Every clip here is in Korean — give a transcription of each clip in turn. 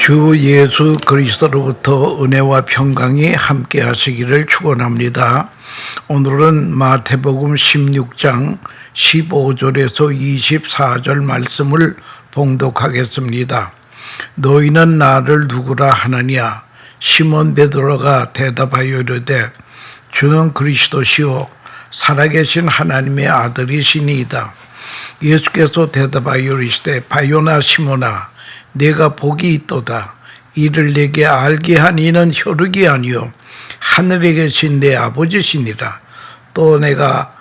주 예수 그리스도로부터 은혜와 평강이 함께 하시기를 축원합니다. 오늘은 마태복음 16장 15절에서 24절 말씀을 봉독하겠습니다. 너희는 나를 누구라 하느냐? 시몬 베드로가 대답하여 이르되 주는 그리스도시요 살아계신 하나님의 아들이시니이다. 예수께서 대답하여 이르시되 바요나 시몬아 내가 복이 있도다. 이를 내게 알게 한 이는 혈육이 아니요 하늘에 계신 내 아버지시니라. 또 내가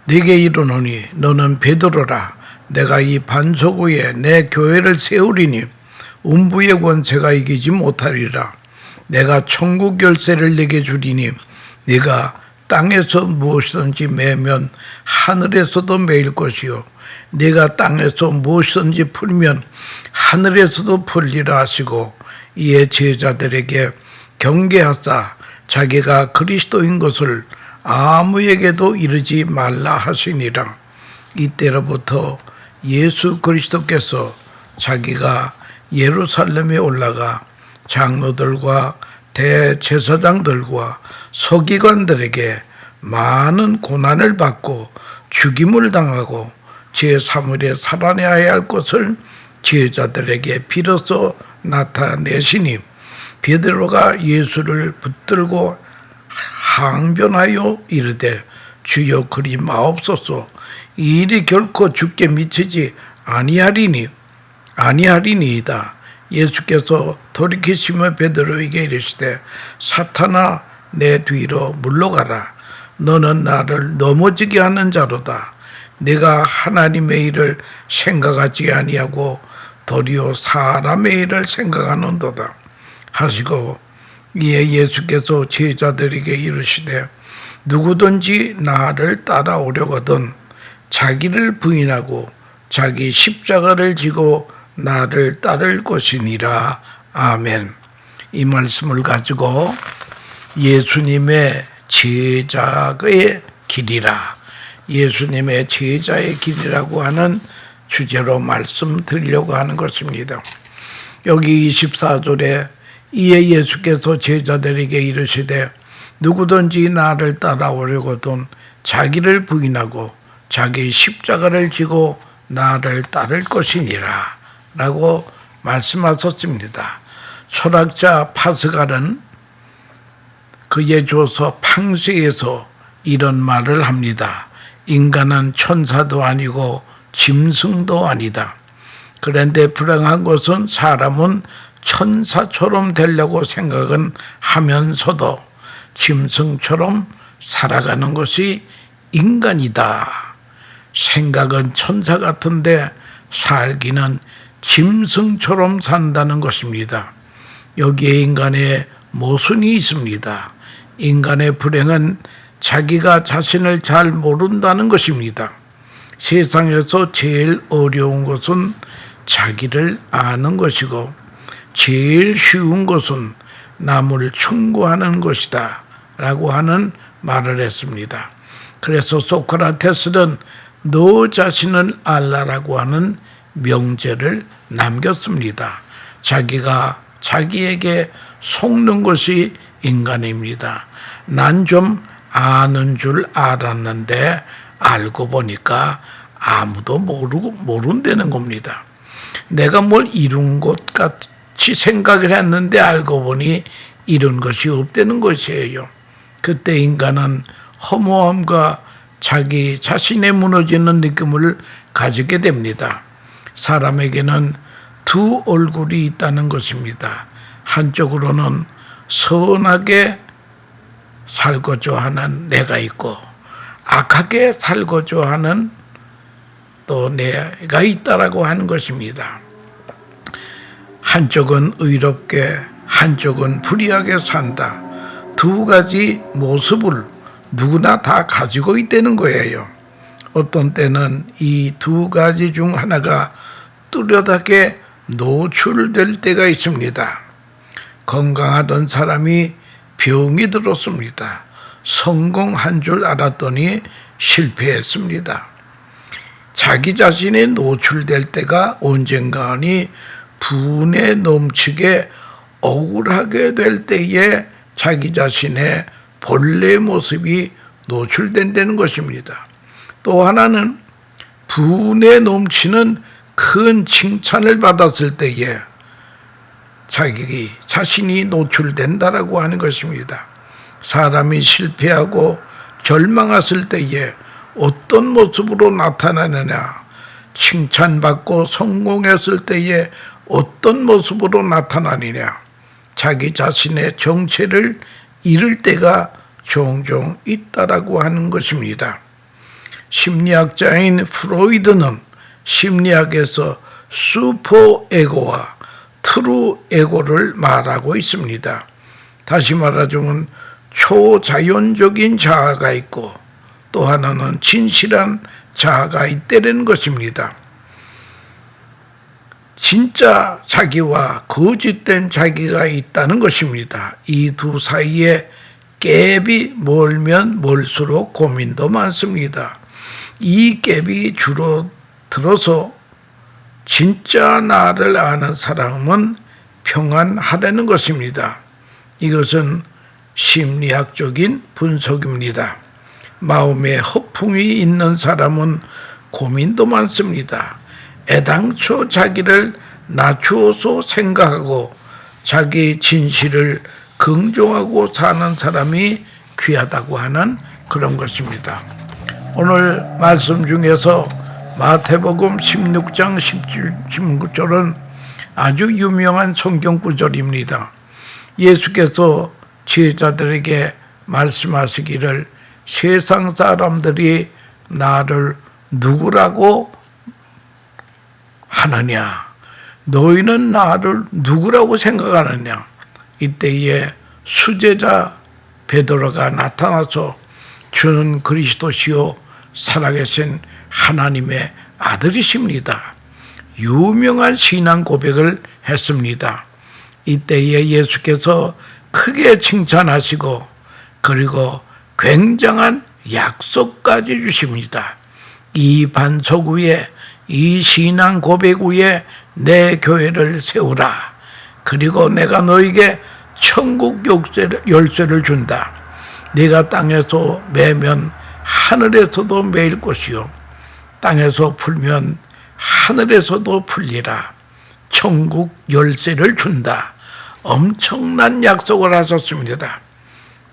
네게 이르노니 너는 베드로라. 내가 이 반석 위에 내 교회를 세우리니 음부의 권세가 이기지 못하리라. 내가 천국 열쇠를 내게 주리니 네가 땅에서 무엇이든지 매면 하늘에서도 매일 것이요 네가 땅에서 무엇이든지 풀면 하늘에서도 풀리라 하시고 이에 제자들에게 경계하사 자기가 그리스도인 것을 아무에게도 이르지 말라 하시니라. 이때로부터 예수 그리스도께서 자기가 예루살렘에 올라가 장로들과 대제사장들과 서기관들에게 많은 고난을 받고 죽임을 당하고 제3일에 살아내야 할 것을 제자들에게 비로소 나타내시니 베드로가 예수를 붙들고 항변하여 이르되 주여 그리 마옵소서. 이 일이 결코 주께 미치지 아니하리니이다. 예수께서 돌이키시며 베드로에게 이르시되 사탄아 내 뒤로 물러가라. 너는 나를 넘어지게 하는 자로다. 내가 하나님의 일을 생각하지 아니하고 도리어 사람의 일을 생각하는도다 하시고 이에 예수께서 제자들에게 이르시되 누구든지 나를 따라오려거든 자기를 부인하고 자기 십자가를 지고 나를 따를 것이니라. 아멘. 이 말씀을 가지고 예수님의 제자의 길이라, 예수님의 제자의 길이라고 하는 주제로 말씀드리려고 하는 것입니다. 여기 24절에 이에 예수께서 제자들에게 이르시되 누구든지 나를 따라오려거든 자기를 부인하고 자기 십자가를 지고 나를 따를 것이니라 라고 말씀하셨습니다. 철학자 파스칼은 그의 조서 팡세에서 이런 말을 합니다. 인간은 천사도 아니고 짐승도 아니다. 그런데 불행한 것은 사람은 천사처럼 되려고 생각은 하면서도 짐승처럼 살아가는 것이 인간이다. 생각은 천사 같은데 살기는 짐승처럼 산다는 것입니다. 여기에 인간의 모순이 있습니다. 인간의 불행은 자기가 자신을 잘 모른다는 것입니다. 세상에서 제일 어려운 것은 자기를 아는 것이고 제일 쉬운 것은 남을 충고하는 것이다 라고 하는 말을 했습니다. 그래서 소크라테스는 너 자신을 알라라고 하는 명제를 남겼습니다. 자기가 자기에게 속는 것이 인간입니다. 난 좀 아는 줄 알았는데 알고 보니까 아무도 모른다는 겁니다. 내가 뭘 이룬 것 같이 생각을 했는데 알고 보니 이룬 것이 없다는 것이에요. 그때 인간은 허무함과 자기 자신의 무너지는 느낌을 가지게 됩니다. 사람에게는 두 얼굴이 있다는 것입니다. 한쪽으로는 선하게 살고자 하는 내가 있고 악하게 살고자 하는 또 내가 있다라고 하는 것입니다. 한쪽은 의롭게 한쪽은 불의하게 산다. 두 가지 모습을 누구나 다 가지고 있다는 거예요. 어떤 때는 이 두 가지 중 하나가 뚜렷하게 노출될 때가 있습니다. 건강하던 사람이 병이 들었습니다. 성공한 줄 알았더니 실패했습니다. 자기 자신이 노출될 때가 언젠가 하니 분에 넘치게 억울하게 될 때에 자기 자신의 본래 모습이 노출된다는 것입니다. 또 하나는 분에 넘치는 큰 칭찬을 받았을 때에 자기 자신이 노출된다라고 하는 것입니다. 사람이 실패하고 절망했을 때에 어떤 모습으로 나타나느냐, 칭찬받고 성공했을 때에 어떤 모습으로 나타나느냐, 자기 자신의 정체를 잃을 때가 종종 있다라고 하는 것입니다. 심리학자인 프로이드는 심리학에서 슈퍼에고와 트루에고를 말하고 있습니다. 다시 말하자면 초자연적인 자아가 있고 또 하나는 진실한 자아가 있다는 것입니다. 진짜 자기와 거짓된 자기가 있다는 것입니다. 이 두 사이에 갭이 멀면 멀수록 고민도 많습니다. 이 갭이 줄어들어서 진짜 나를 아는 사람은 평안하다는 것입니다. 이것은 심리학적인 분석입니다. 마음에 허풍이 있는 사람은 고민도 많습니다. 애당초 자기를 낮추어서 생각하고 자기 진실을 긍정하고 사는 사람이 귀하다고 하는 그런 것입니다. 오늘 말씀 중에서 마태복음 16장 19절은 아주 유명한 성경 구절입니다. 예수께서 제자들에게 말씀하시기를 세상 사람들이 나를 누구라고 하느냐? 너희는 나를 누구라고 생각하느냐? 이때에 수제자 베드로가 나타나서 주는 그리스도시요 살아계신 하나님의 아들이십니다. 유명한 신앙 고백을 했습니다. 이때에 예수께서 크게 칭찬하시고 그리고 굉장한 약속까지 주십니다. 이 반석 위에 이 신앙 고백 위에 내 교회를 세우라. 그리고 내가 너에게 천국 열쇠를 준다. 네가 땅에서 매면 하늘에서도 매일 것이요 땅에서 풀면 하늘에서도 풀리라. 천국 열쇠를 준다. 엄청난 약속을 하셨습니다.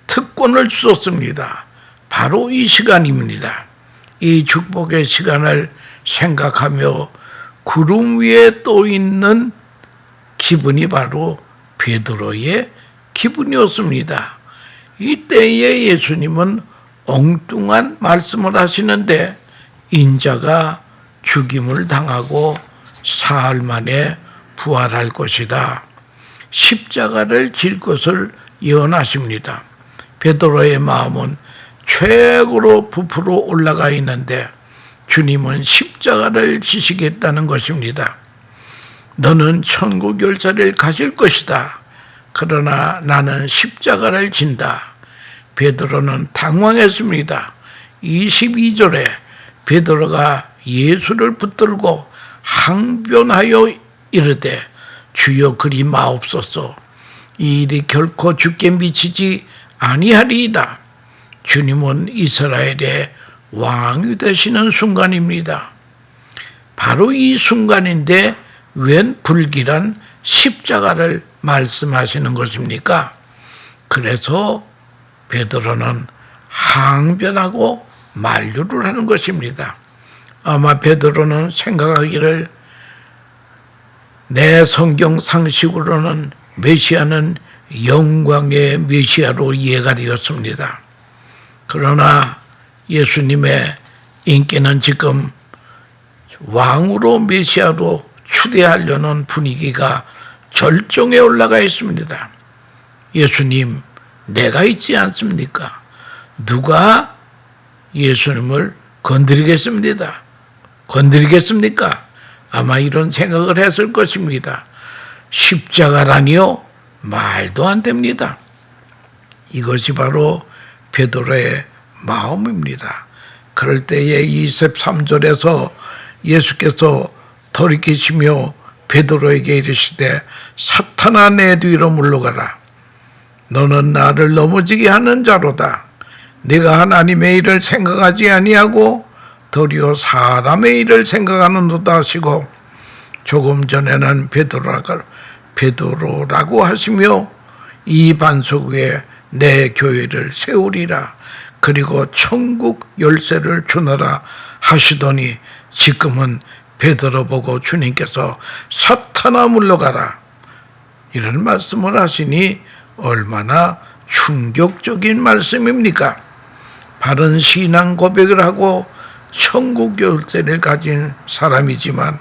특권을 주셨습니다. 바로 이 시간입니다. 이 축복의 시간을 생각하며 구름 위에 떠 있는 기분이 바로 베드로의 기분이었습니다. 이때에 예수님은 엉뚱한 말씀을 하시는데 인자가 죽임을 당하고 사흘 만에 부활할 것이다. 십자가를 질 것을 예언하십니다. 베드로의 마음은 최고로 부풀어 올라가 있는데 주님은 십자가를 지시겠다는 것입니다. 너는 천국 열쇠를 가질 것이다. 그러나 나는 십자가를 진다. 베드로는 당황했습니다. 22절에 베드로가 예수를 붙들고 항변하여 이르되 주여 그리 마옵소서. 이 일이 결코 주께 미치지 아니하리이다. 주님은 이스라엘의 왕이 되시는 순간입니다. 바로 이 순간인데 웬 불길한 십자가를 말씀하시는 것입니까? 그래서 베드로는 항변하고 만류를 하는 것입니다. 아마 베드로는 생각하기를 내 성경 상식으로는 메시아는 영광의 메시아로 이해가 되었습니다. 그러나 예수님의 인기는 지금 왕으로 메시아로 추대하려는 분위기가 절정에 올라가 있습니다. 예수님, 내가 있지 않습니까? 누가 예수님을 건드리겠습니까? 아마 이런 생각을 했을 것입니다. 십자가라니요? 말도 안 됩니다. 이것이 바로 베드로의 마음입니다. 그럴 때에 23절에서 예수께서 돌이키시며 베드로에게 이르시되 사탄아 내 뒤로 물러가라. 너는 나를 넘어지게 하는 자로다. 네가 하나님의 일을 생각하지 아니하고 도리어 사람의 일을 생각하는도다 하시고 조금 전에는 베드로라고 하시며 이 반석 위에 내 교회를 세우리라. 그리고 천국 열쇠를 주너라 하시더니 지금은 베드로 보고 주님께서 사탄아 물러가라 이런 말씀을 하시니 얼마나 충격적인 말씀입니까? 바른 신앙 고백을 하고 천국 열쇠를 가진 사람이지만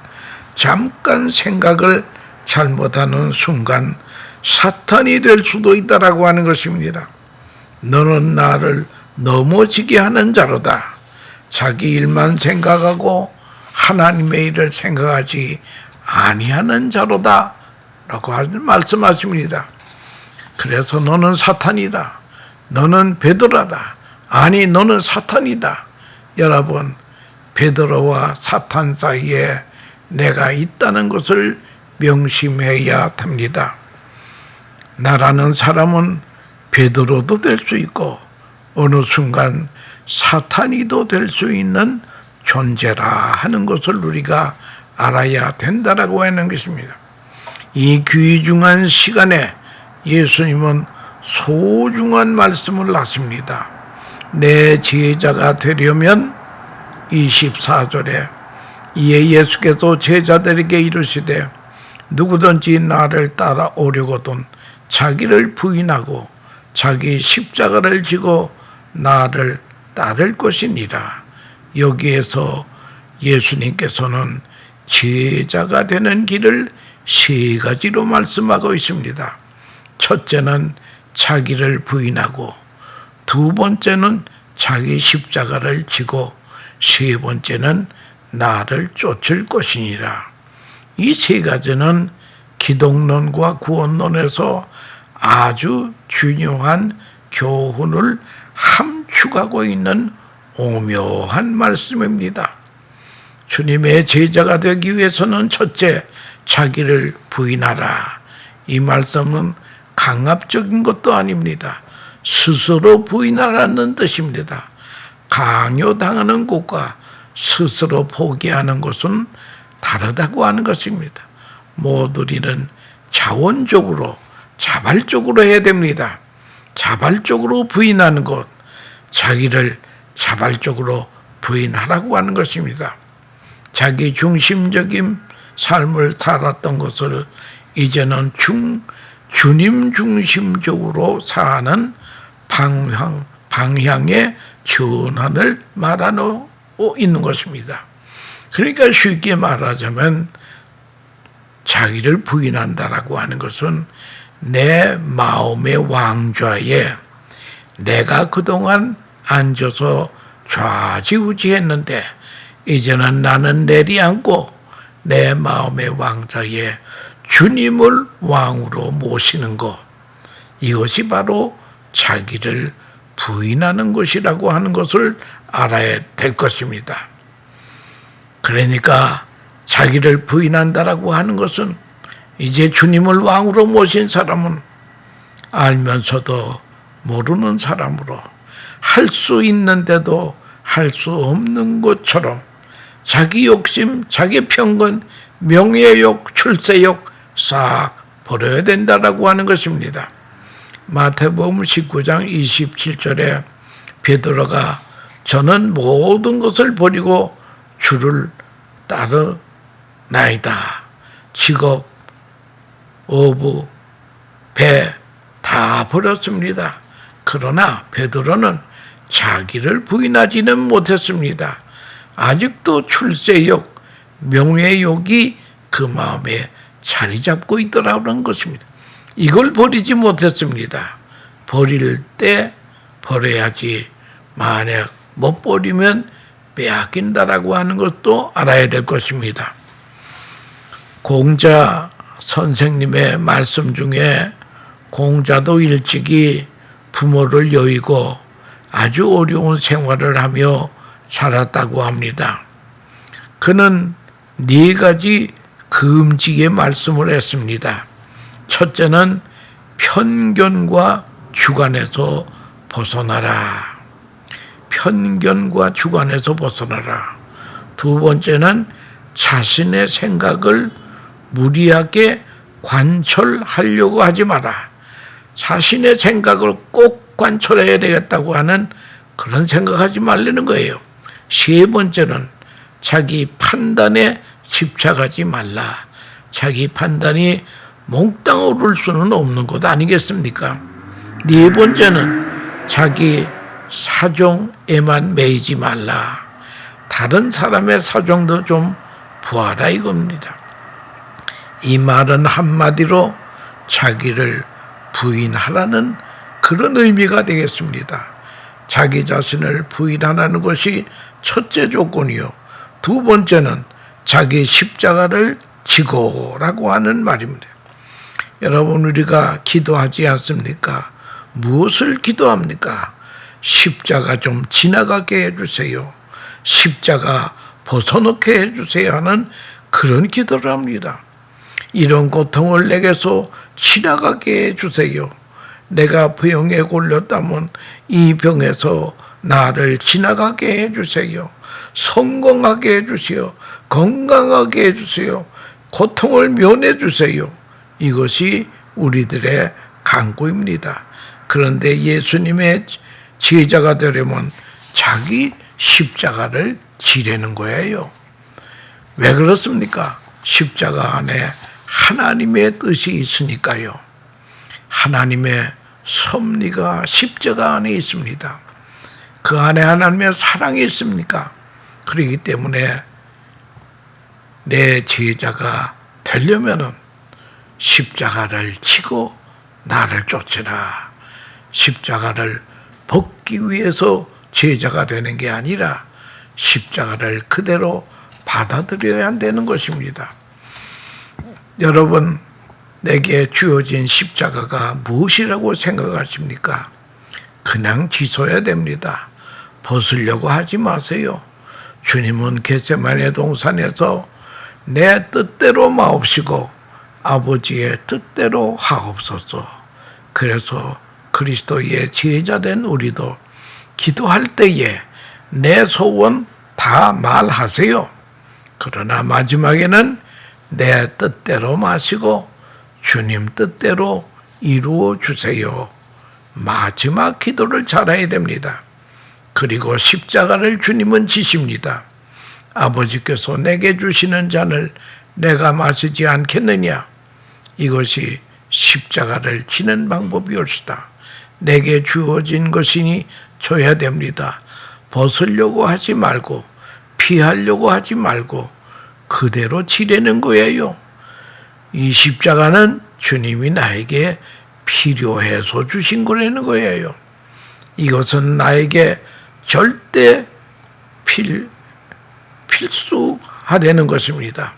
잠깐 생각을 잘못하는 순간 사탄이 될 수도 있다라고 하는 것입니다. 너는 나를 넘어지게 하는 자로다. 자기 일만 생각하고 하나님의 일을 생각하지 아니하는 자로다 라고 말씀하십니다. 그래서 너는 사탄이다. 너는 베드로다. 아니 너는 사탄이다. 여러분 베드로와 사탄 사이에 내가 있다는 것을 명심해야 합니다. 나라는 사람은 베드로도 될 수 있고 어느 순간 사탄이도 될 수 있는 존재라 하는 것을 우리가 알아야 된다라고 하는 것입니다. 이 귀중한 시간에 예수님은 소중한 말씀을 하십니다. 내 제자가 되려면 24절에 이에 예수께서 제자들에게 이르시되 누구든지 나를 따라오려거든 자기를 부인하고 자기 십자가를 지고 나를 따를 것이니라. 여기에서 예수님께서는 제자가 되는 길을 세 가지로 말씀하고 있습니다. 첫째는 자기를 부인하고, 두 번째는 자기 십자가를 지고, 세 번째는 나를 쫓을 것이니라. 이 세 가지는 기독론과 구원론에서 아주 중요한 교훈을 함축하고 있는 오묘한 말씀입니다. 주님의 제자가 되기 위해서는 첫째, 자기를 부인하라. 이 말씀은 강압적인 것도 아닙니다. 스스로 부인하라는 뜻입니다. 강요당하는 것과 스스로 포기하는 것은 다르다고 하는 것입니다. 모두리는 자원적으로, 자발적으로 해야 됩니다. 자발적으로 부인하는 것, 자기를 자발적으로 부인하라고 하는 것입니다. 자기 중심적인 삶을 살았던 것을 이제는 주님 중심적으로 사는 방향의 전환을 말하고 있는 것입니다. 그러니까 쉽게 말하자면 자기를 부인한다라고 하는 것은 내 마음의 왕좌에 내가 그동안 앉아서 좌지우지했는데 이제는 나는 내리앉고 내 마음의 왕좌에 주님을 왕으로 모시는 것, 이것이 바로 자기를 부인하는 것이라고 하는 것을 알아야 될 것입니다. 그러니까 자기를 부인한다라고 하는 것은 이제 주님을 왕으로 모신 사람은 알면서도 모르는 사람으로 할 수 있는데도 할 수 없는 것처럼 자기 욕심, 자기 편견, 명예욕, 출세욕 싹 버려야 된다라고 하는 것입니다. 마태복음 19장 27절에 베드로가 저는 모든 것을 버리고 주를 따르나이다. 직업, 어부, 배 다 버렸습니다. 그러나 베드로는 자기를 부인하지는 못했습니다. 아직도 출세욕, 명예욕이 그 마음에 자리 잡고 있더라는 것입니다. 이걸 버리지 못했습니다. 버릴 때 버려야지 만약 못 버리면 빼앗긴다라고 하는 것도 알아야 될 것입니다. 공자 선생님의 말씀 중에 공자도 일찍이 부모를 여의고 아주 어려운 생활을 하며 살았다고 합니다. 그는 4가지 금지의 말씀을 했습니다. 첫째는 편견과 주관에서 벗어나라. 편견과 주관에서 벗어나라. 두 번째는 자신의 생각을 무리하게 관철하려고 하지 마라. 자신의 생각을 꼭 관철해야 되겠다고 하는 그런 생각하지 말라는 거예요. 세 번째는 자기 판단에 집착하지 말라. 자기 판단이 몽땅 오를 수는 없는 것 아니겠습니까? 네 번째는 자기 사정에만 매이지 말라. 다른 사람의 사정도 좀 보아라 이겁니다. 이 말은 한마디로 자기를 부인하라는 그런 의미가 되겠습니다. 자기 자신을 부인하라는 것이 첫째 조건이요. 두 번째는 자기 십자가를 지고라고 하는 말입니다. 여러분, 우리가 기도하지 않습니까? 무엇을 기도합니까? 십자가 좀 지나가게 해주세요. 십자가 벗어놓게 해주세요 하는 그런 기도를 합니다. 이런 고통을 내게서 지나가게 해주세요. 내가 병에 걸렸다면 이 병에서 나를 지나가게 해주세요. 성공하게 해주세요. 건강하게 해주세요. 고통을 면해주세요. 이것이 우리들의 간구입니다. 그런데 예수님의 제자가 되려면 자기 십자가를 지려는 거예요. 왜 그렇습니까? 십자가 안에 하나님의 뜻이 있으니까요. 하나님의 섭리가 십자가 안에 있습니다. 그 안에 하나님의 사랑이 있습니까? 그렇기 때문에 내 제자가 되려면은 십자가를 지고 나를 쫓으라. 십자가를 벗기 위해서 제자가 되는 게 아니라 십자가를 그대로 받아들여야 한다는 것입니다. 여러분, 내게 주어진 십자가가 무엇이라고 생각하십니까? 그냥 지서야 됩니다. 벗으려고 하지 마세요. 주님은 겟세마네 동산에서 내 뜻대로 마옵시고 아버지의 뜻대로 하옵소서. 그래서 그리스도의 제자된 우리도 기도할 때에 내 소원 다 말하세요. 그러나 마지막에는 내 뜻대로 마시고 주님 뜻대로 이루어 주세요. 마지막 기도를 잘해야 됩니다. 그리고 십자가를 주님은 지십니다. 아버지께서 내게 주시는 잔을 내가 마시지 않겠느냐? 이것이 십자가를 지는 방법이옵시다. 내게 주어진 것이니 줘야 됩니다. 벗으려고 하지 말고 피하려고 하지 말고 그대로 지려는 거예요. 이 십자가는 주님이 나에게 필요해서 주신 거라는 거예요. 이것은 나에게 절대 필수하다는 것입니다.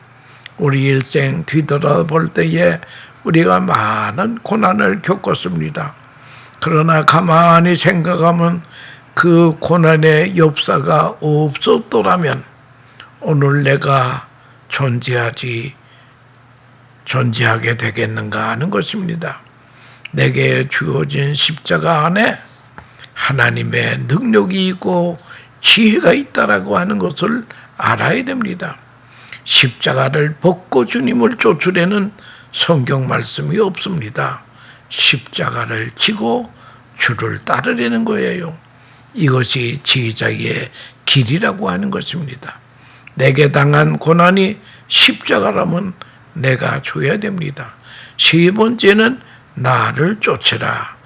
우리 일생 뒤돌아볼 때에 우리가 많은 고난을 겪었습니다. 그러나 가만히 생각하면 그 고난의 역사가 없었더라면 오늘 내가 존재하게 되겠는가 하는 것입니다. 내게 주어진 십자가 안에 하나님의 능력이 있고 지혜가 있다라고 하는 것을 알아야 됩니다. 십자가를 벗고 주님을 쫓으려는 성경 말씀이 없습니다. 십자가를 지고 주를 따르려는 거예요. 이것이 제자의 길이라고 하는 것입니다. 내게 당한 고난이 십자가라면 내가 줘야 됩니다. 세 번째는 나를 쫓으라.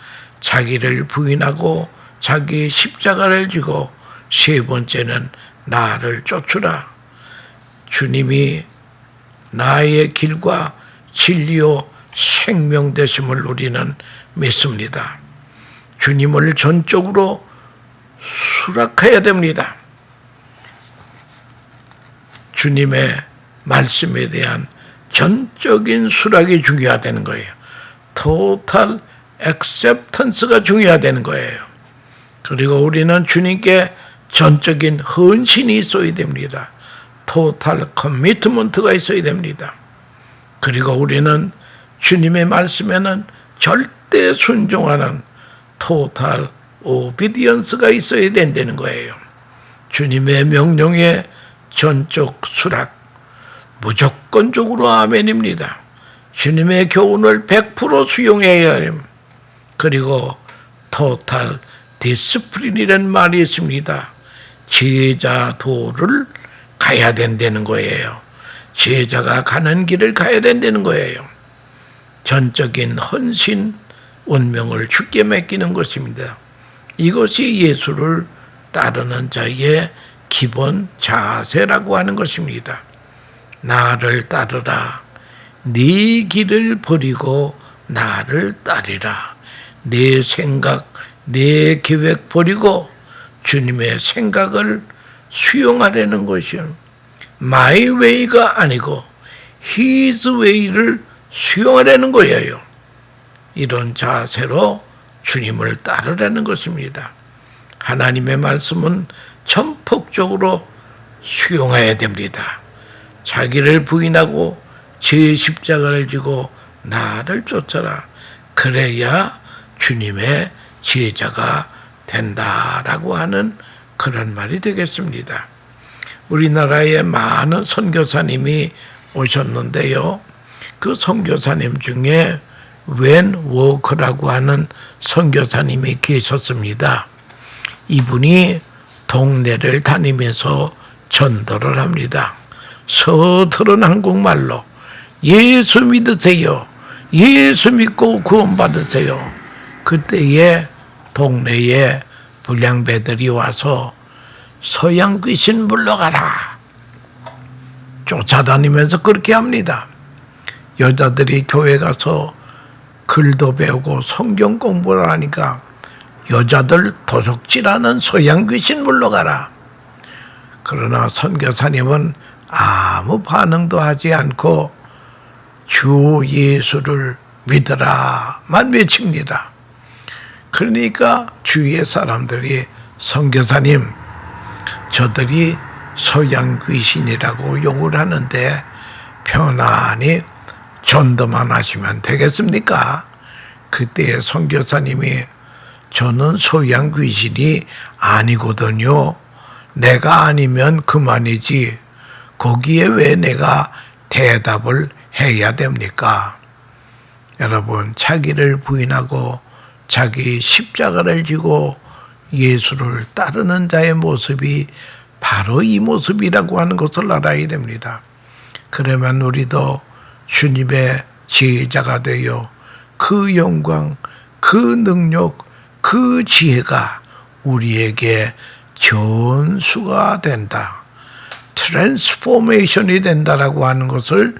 자기를 부인하고 자기 십자가를 지고 세 번째는 나를 쫓으라. 주님이 나의 길과 진리요 생명 되심을 우리는 믿습니다. 주님을 전적으로 수락해야 됩니다. 주님의 말씀에 대한 전적인 수락이 중요하다는 거예요. 토탈 액셉턴스가 중요하다는 거예요. 그리고 우리는 주님께 전적인 헌신이 있어야 됩니다. 토탈 커미트먼트가 있어야 됩니다. 그리고 우리는 주님의 말씀에는 절대 순종하는 토탈 오비디언스가 있어야 된다는 거예요. 주님의 명령에 전적 수락, 무조건적으로 아멘입니다. 주님의 교훈을 100% 수용해야 해요. 그리고 토탈 디스플린이라는 말이 있습니다. 제자도를 가야 된다는 거예요. 제자가 가는 길을 가야 된다는 거예요. 전적인 헌신, 운명을 주께 맡기는 것입니다. 이것이 예수를 따르는 자의 기본 자세라고 하는 것입니다. 나를 따르라. 네 길을 버리고 나를 따르라. 내 생각, 내 계획 버리고 주님의 생각을 수용하려는 것이요. My way가 아니고 His way를 수용하려는 거예요. 이런 자세로 주님을 따르라는 것입니다. 하나님의 말씀은 전폭적으로 수용해야 됩니다. 자기를 부인하고 제 십자가를 지고 나를 쫓아라. 그래야 주님의 제자가 된다라고 하는 그런 말이 되겠습니다. 우리나라에 많은 선교사님이 오셨는데요. 그 선교사님 중에 웬 워커라고 하는 선교사님이 계셨습니다. 이분이 동네를 다니면서 전도를 합니다. 서투른 한국말로 예수 믿으세요. 예수 믿고 구원받으세요. 그때에 동네에 불량배들이 와서 서양 귀신 물러가라 쫓아다니면서 그렇게 합니다. 여자들이 교회 가서 글도 배우고 성경 공부를 하니까 여자들 도적질하는 서양 귀신 물러가라. 그러나 선교사님은 아무 반응도 하지 않고 주 예수를 믿으라만 외칩니다. 그러니까 주위의 사람들이 선교사님, 저들이 서양 귀신이라고 욕을 하는데 편안히 전도만 하시면 되겠습니까? 그때 선교사님이 저는 서양 귀신이 아니거든요. 내가 아니면 그만이지. 거기에 왜 내가 대답을 해야 됩니까? 여러분, 자기를 부인하고 자기 십자가를 지고 예수를 따르는 자의 모습이 바로 이 모습이라고 하는 것을 알아야 됩니다. 그러면 우리도 주님의 제자가 되어 그 영광, 그 능력, 그 지혜가 우리에게 전수가 된다. 트랜스포메이션이 된다라고 하는 것을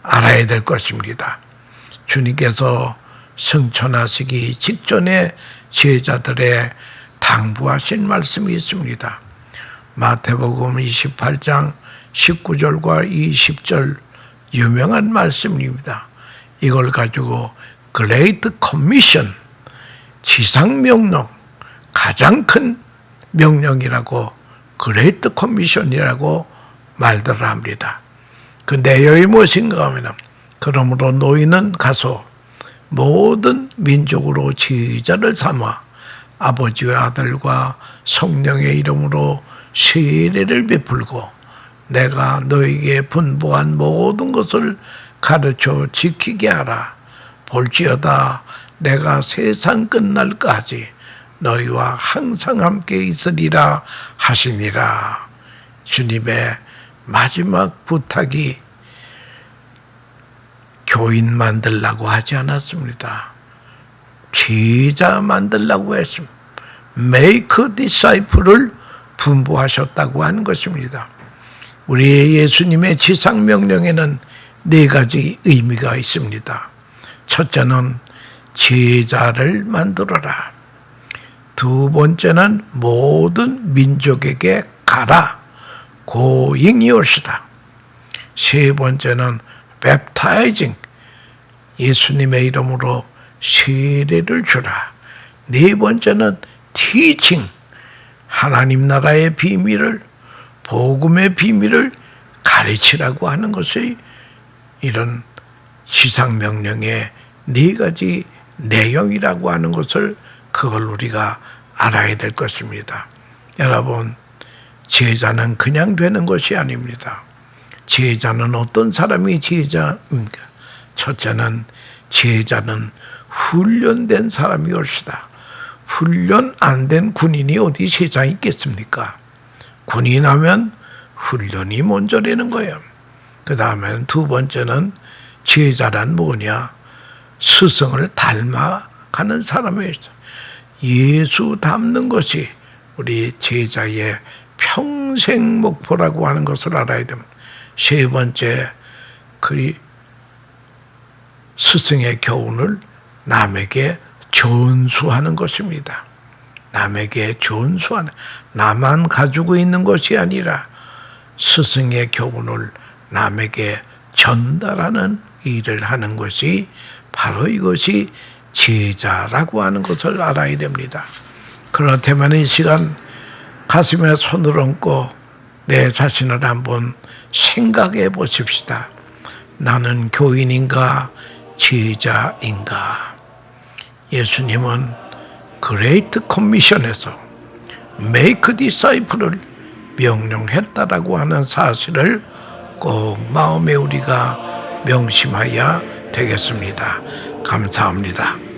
알아야 될 것입니다. 주님께서 승천하시기 직전에 제자들의 당부하신 말씀이 있습니다. 마태복음 28장 19절과 20절 유명한 말씀입니다. 이걸 가지고 Great Commission, 지상명령, 가장 큰 명령이라고 Great Commission이라고 말들을 합니다. 그 내용이 무엇인가 하면 그러므로 너희는 가서 모든 민족으로 제자를 삼아 아버지와 아들과 성령의 이름으로 세례를 베풀고 내가 너에게 분부한 모든 것을 가르쳐 지키게 하라. 볼지어다 내가 세상 끝날까지 너희와 항상 함께 있으리라 하시니라. 주님의 마지막 부탁이 교인 만들라고 하지 않았습니다. 제자 만들라고 했습니다. Make disciple을 분부하셨다고 하는 것입니다. 우리 예수님의 지상명령에는 4가지 의미가 있습니다. 첫째는 제자를 만들어라. 두 번째는 모든 민족에게 가라. Going 것이다. 세 번째는 baptizing. 예수님의 이름으로 세례를 주라. 네 번째는 teaching. 하나님 나라의 비밀을, 복음의 비밀을 가르치라고 하는 것이 이런 시상명령의 4가지 내용이라고 하는 것을 그걸 우리가 알아야 될 것입니다. 여러분, 제자는 그냥 되는 것이 아닙니다. 제자는 어떤 사람이 제자입니까? 첫째는 제자는 훈련된 사람이 옳시다. 훈련 안 된 군인이 어디 세상에 있겠습니까? 군인하면 훈련이 먼저라는 거예요. 그 다음에는 2번째는 제자란 뭐냐? 스승을 닮아가는 사람이었어요. 예수 닮는 것이 우리 제자의 평생 목표라고 하는 것을 알아야 됩니다. 3번째, 그 스승의 교훈을 남에게 전수하는 것입니다. 남에게 전수하는, 나만 가지고 있는 것이 아니라 스승의 교훈을 남에게 전달하는 일을 하는 것이 바로 이것이 제자라고 하는 것을 알아야 됩니다. 그렇다면 이 시간 가슴에 손을 얹고 내 자신을 한번 생각해 보십시다. 나는 교인인가 제자인가? 예수님은 그레이트 커미션에서 메이크 디사이플을 명령했다라고 하는 사실을 꼭 마음에 우리가 명심해야 되겠습니다. 감사합니다.